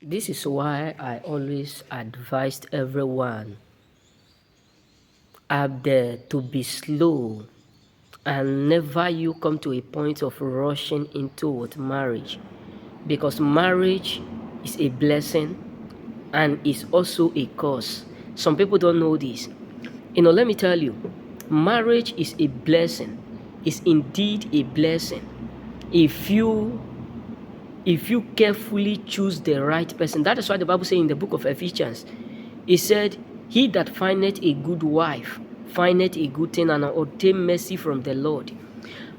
This is why I always advised everyone out there to be slow and never you come to a point of rushing into what marriage, because marriage is a blessing and is also a curse. Some people don't know this. Let me tell you, marriage is a blessing, is indeed a blessing if you carefully choose the right person. That is why the Bible says in the book of Ephesians, it said, he that findeth a good wife findeth a good thing and obtain mercy from the Lord.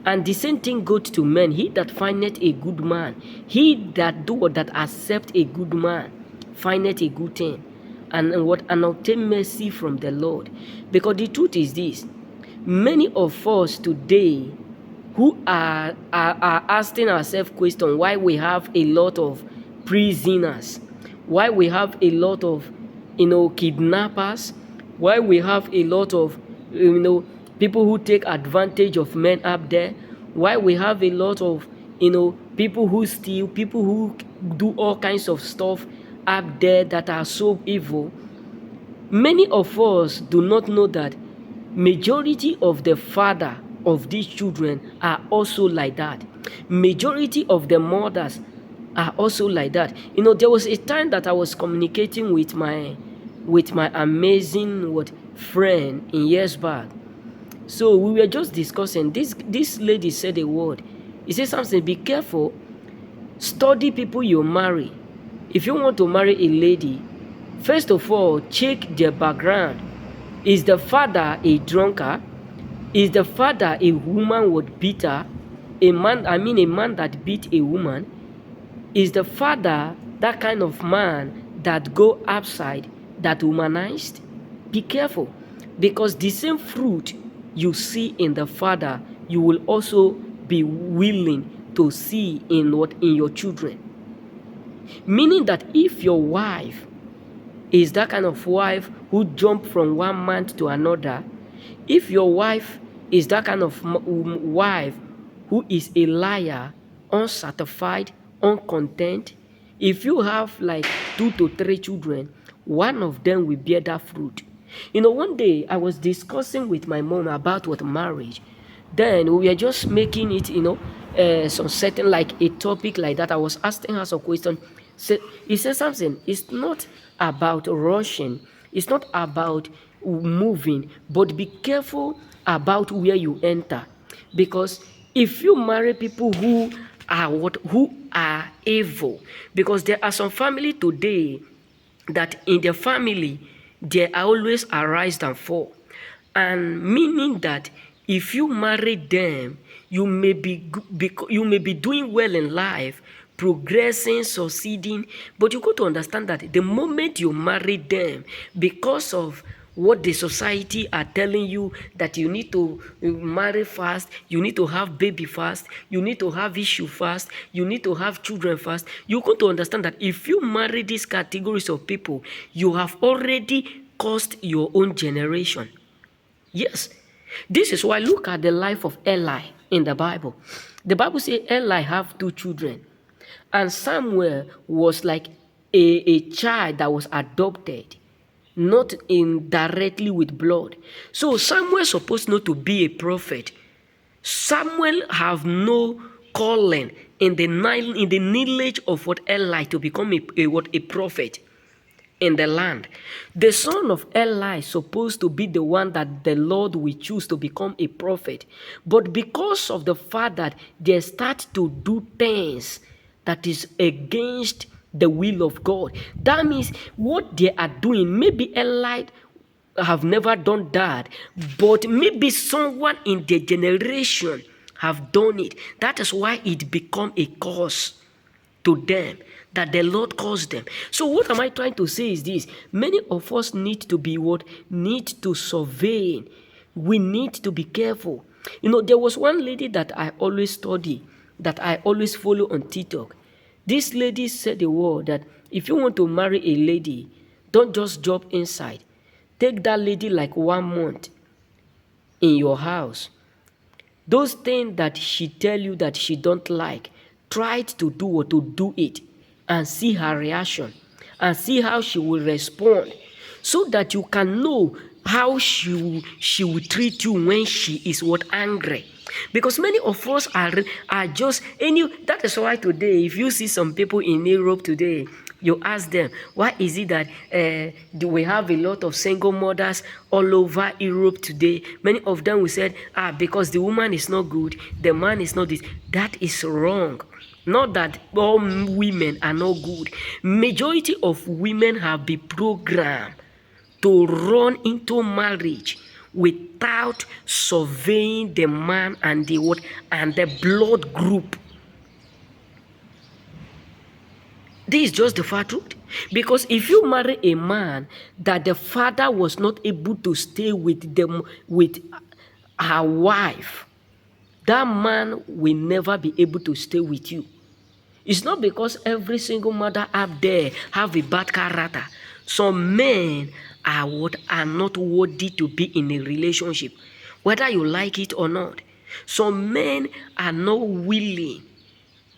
And the same thing goes to men. He that findeth a good man, he that do that accept a good man, findeth a good thing, and obtain mercy from the Lord. Because the truth is this: many of us today who are asking ourselves question why we have a lot of prisoners, why we have a lot of kidnappers, why we have a lot of people who take advantage of men up there, why we have a lot of people who steal, people who do all kinds of stuff up there that are so evil. Many of us do not know that majority of the father of these children are also like that. Majority of the mothers are also like that. There was a time that I was communicating with my amazing friend in years back. So we were just discussing. This lady said a word. He said something, be careful, study people you marry. If you want to marry a lady, first of all, check their background. Is the father a drunkard? Is the father a woman with beater? A man that beat a woman? Is the father that kind of man that go outside, that humanized? Be careful, because the same fruit you see in the father, you will also be willing to see in your children. Meaning that if your wife is that kind of wife who jump from one man to another, if your wife is that kind of wife who is a liar, unsatisfied, uncontent, if you have like 2 to 3 children, one of them will bear that fruit. One day I was discussing with my mom about marriage. Then we were just making it, some certain like a topic like that. I was asking her some question. He said something. It's not about rushing. It's not about moving, but be careful about where you enter, because if you marry people who are evil, because there are some family today that in their family there are always a rise and fall, and meaning that if you marry them, you may be doing well in life, progressing, succeeding, but you got to understand that the moment you marry them, because of what the society are telling you, that you need to marry fast, you need to have baby fast, you need to have issue fast, you need to have children fast, you got to understand that if you marry these categories of people, you have already caused your own generation. Yes, this is why look at the life of Eli in the Bible. The Bible says Eli have 2 children, and Samuel was like a child that was adopted, not in directly with blood. So Samuel supposed not to be a prophet. Samuel have no calling in the lineage of Eli to become a prophet in the land. The son of Eli is supposed to be the one that the Lord will choose to become a prophet. But because of the fact that they start to do things that is against the will of God, that means what they are doing, maybe Eli have never done that, but maybe someone in their generation have done it. That is why it become a curse to them, that the Lord caused them. So what am I trying to say is this: many of us need to be need to survey. We need to be careful. There was one lady that I always study, that I always follow on TikTok. This lady said the word that if you want to marry a lady, don't just jump inside. Take that lady like 1 month in your house. Those things that she tell you that she don't like, try to do or to do it. and see her reaction and see how she will respond, so that you can know how she will treat you when she is angry. Because many of us are just that is why today, if you see some people in Europe today, you ask them, why is it that do we have a lot of single mothers all over Europe today? Many of them will say, because the woman is not good, the man is not this. That is wrong. Not that all women are not good. Majority of women have been programmed to run into marriage without surveying the man and the blood group. This is just the far truth. Because if you marry a man that the father was not able to stay with her wife, that man will never be able to stay with you. It's not because every single mother out there have a bad character. Some men are not worthy to be in a relationship, whether you like it or not. Some men are not willing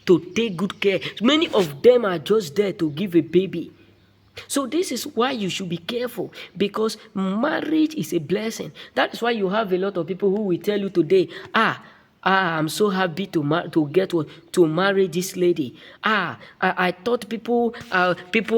to take good care. Many of them are just there to give a baby. So this is why you should be careful, because marriage is a blessing. That is why you have a lot of people who will tell you today, I'm so happy to marry this lady. I thought people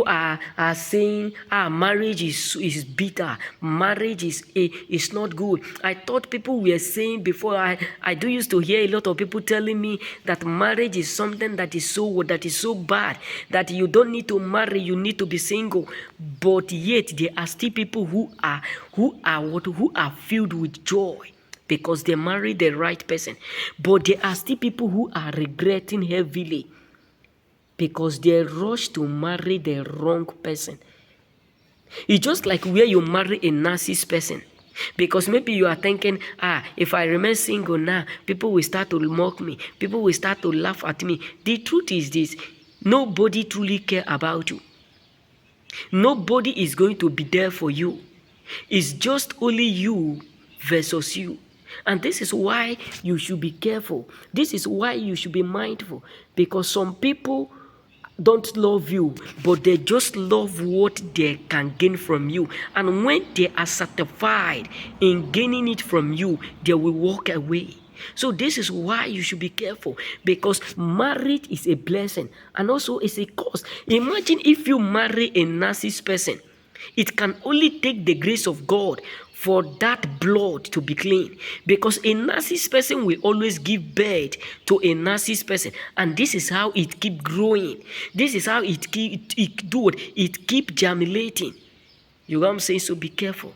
are saying, marriage is bitter. Marriage is not good. I thought people were saying before. I do used to hear a lot of people telling me that marriage is something that is so bad that you don't need to marry, you need to be single. But yet there are still people who are filled with joy, because they married the right person. But there are still people who are regretting heavily because they rush to marry the wrong person. It's just like where you marry a narcissist person. Because maybe you are thinking, if I remain single now, people will start to mock me. People will start to laugh at me. The truth is this: nobody truly cares about you. Nobody is going to be there for you. It's just only you versus you. And this is why you should be careful. This is why you should be mindful. Because some people don't love you, but they just love what they can gain from you. And when they are satisfied in gaining it from you, they will walk away. So this is why you should be careful, because marriage is a blessing and also it's a curse. Imagine if you marry a narcissist person. It can only take the grace of God for that blood to be clean, because a narcissist person will always give birth to a narcissist person, and this is how it keep growing. This is how it keep germinating. You know what I'm saying? So be careful.